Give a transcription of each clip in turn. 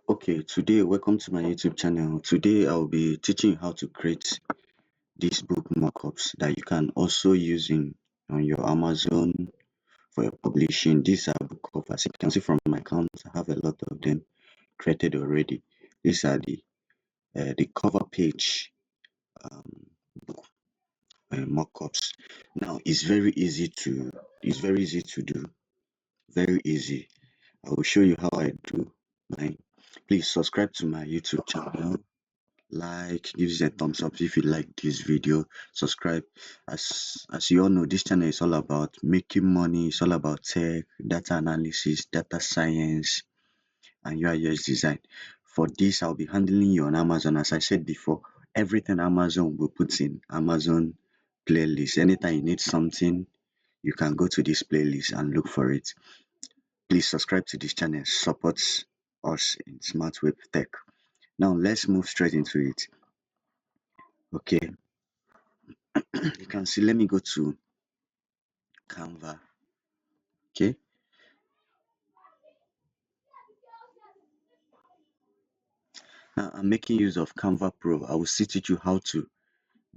Okay, today welcome to my YouTube channel. Today I'll be teaching you how to create this book mockups that you can also use on your Amazon for your publishing. These are book covers. You can see from my account, I have a lot of them created already. These are the cover page book mockups. Now it's very easy to do. Very easy. I will show you how I do mine. Please subscribe to my YouTube channel, like, give us a thumbs up if you like this video, subscribe. As you all know, this channel is all about making money. It's all about tech, data analysis, data science, and UI/UX design. For this, I'll be handling you on Amazon. As I said before, everything Amazon will put in Amazon playlist. Anytime you need something, you can go to this playlist and look for it. Please subscribe to this channel, support us in smart web tech. Now let's move straight into it. Okay, you can see, let me go to Canva. Okay, now I'm making use of Canva Pro. I will still teach you how to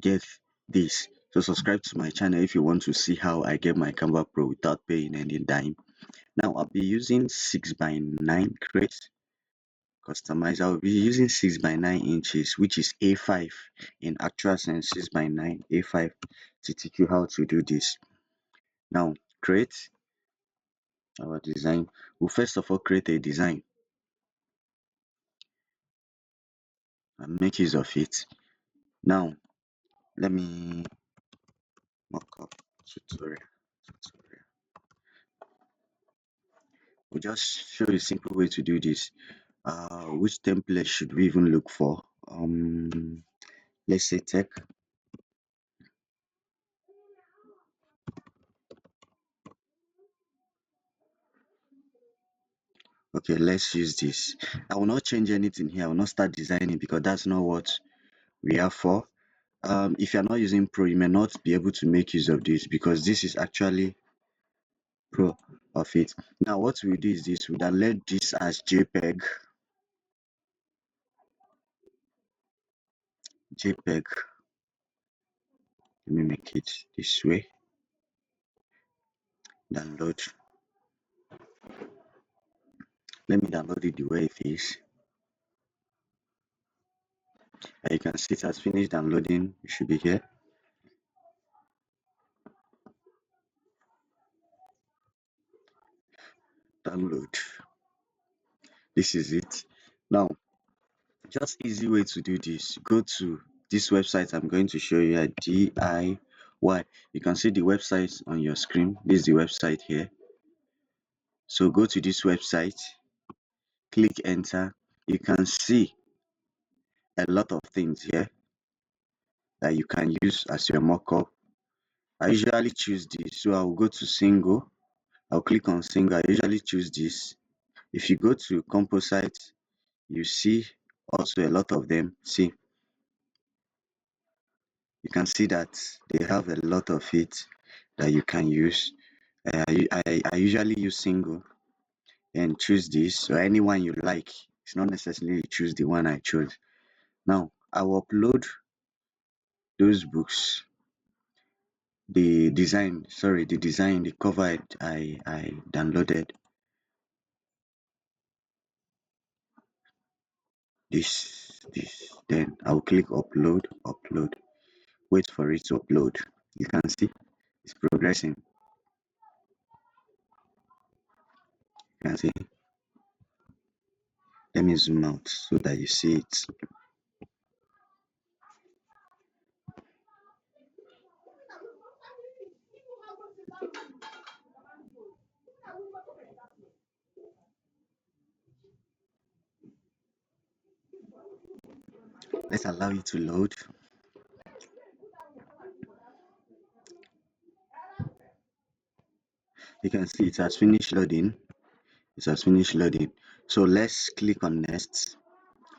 get this. So subscribe to my channel if you want to see how I get my Canva Pro without paying any dime. Now I'll be using 6x9 crate customize. I'll be using 6x9 inches, which is A5 in actual sense. 6x9 A5 to teach you how to do this. Now create our design. We'll first of all create a design and make use of it. Now let me mockup tutorial. We'll just show you a simple way to do this. Which template should we even look for? Let's say tech. Okay, let's use this. I will not change anything here. I will not start designing because that's not what we are for. If you're not using Pro, you may not be able to make use of this because this is actually Pro of it. Now what we do is this: we download this as JPEG. JPEG. Let me make it this way. Download. Let me download it the way it is. And you can see it has finished downloading. It should be here. Download. This is it. Now, just easy way to do this: go to this website I'm going to show you at DIY. You can see the website on your screen. This is the website here. So go to this website, click enter. You can see a lot of things here that you can use as your mockup. I usually choose this, so I'll go to single. I'll click on single. I usually choose this. If you go to composite, you see also a lot of them. See, you can see that they have a lot of it that you can use. I usually use single and choose this, or anyone you like. It's not necessarily choose the one I chose. Now I will upload those books. The design, the cover I downloaded. This, then I'll click upload. Wait for it to upload. You can see it's progressing. You can see. Let me zoom out so that you see it. Let's allow it to load. You can see it has finished loading. So let's click on next,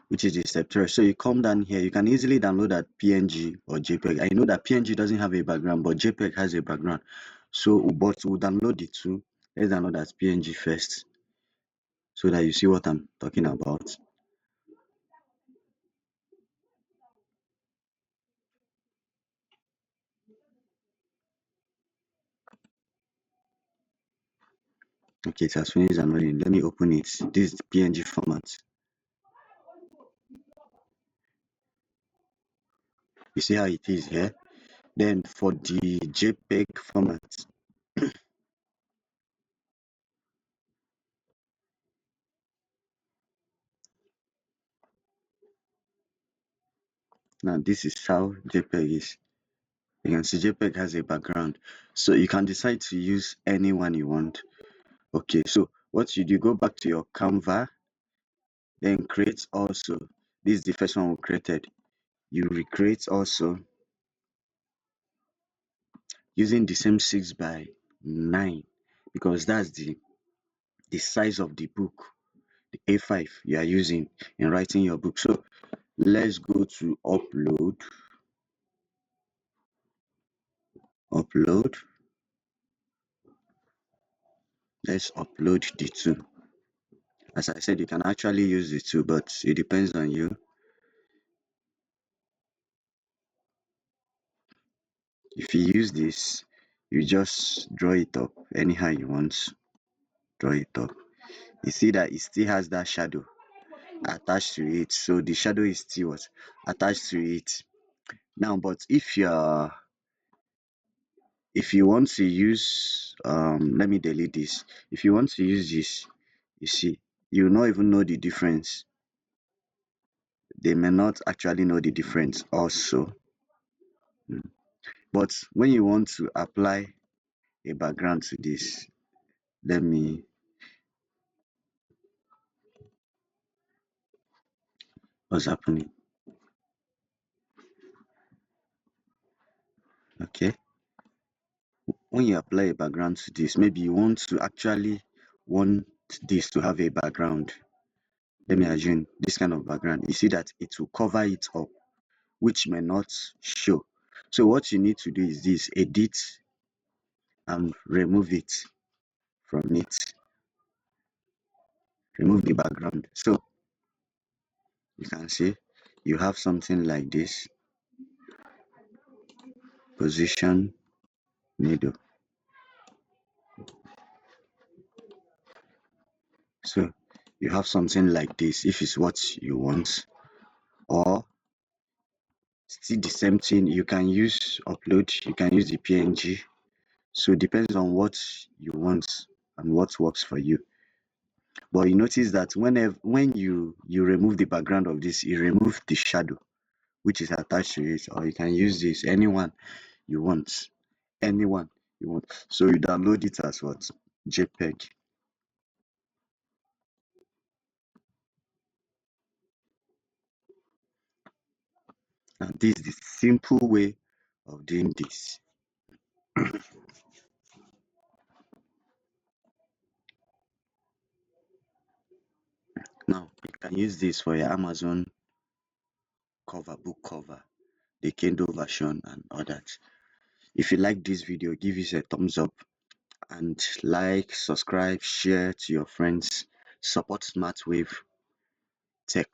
which is the step 3. So you come down here. You can easily download that PNG or JPEG. I know that PNG doesn't have a background, but JPEG has a background. So but we'll download it too. Let's download that PNG first so that you see what I'm talking about. Okay, it has finished downloading. Let me open it. This is the PNG format. You see how it is here? Then for the JPEG format, now this is how JPEG is. You can see JPEG has a background, so you can decide to use any one you want. Okay, so what you do, go back to your Canva, then create also. This is the first one we created. You recreate also using the same 6 by 9 because that's the size of the book, the A5 you are using in writing your book. So let's go to upload. Let's upload the two. As I said, you can actually use the two, but it depends on you. If you use this, you just draw it up anyhow you want. Draw it up. You see that it still has that shadow attached to it, so the shadow is still what attached to it now. But if you want to use let me delete this. If you want to use this, you see, you will not even know the difference. They may not actually know the difference also. But when you want to apply a background to this, let me, what's happening? Okay, when you apply a background to this, maybe you want to actually want this to have a background. Let me assume this kind of background. You see that it will cover it up, which may not show. So what you need to do is this: edit and remove it from it. Remove the background. So you can see you have something like this. Position middle. So you have something like this if it's what you want, or still the same thing. You can use upload, you can use the PNG. So it depends on what you want and what works for you. But you notice that when you remove the background of this, you remove the shadow which is attached to it, or you can use this anyone you want. Anyone you want. So you download it as what? JPEG. And this is the simple way of doing this. Now you can use this for your Amazon book cover, the Kindle version and all that. If you like this video, give it a thumbs up and like, subscribe, share to your friends. Support Smart Wave Tech.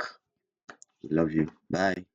Love you. Bye.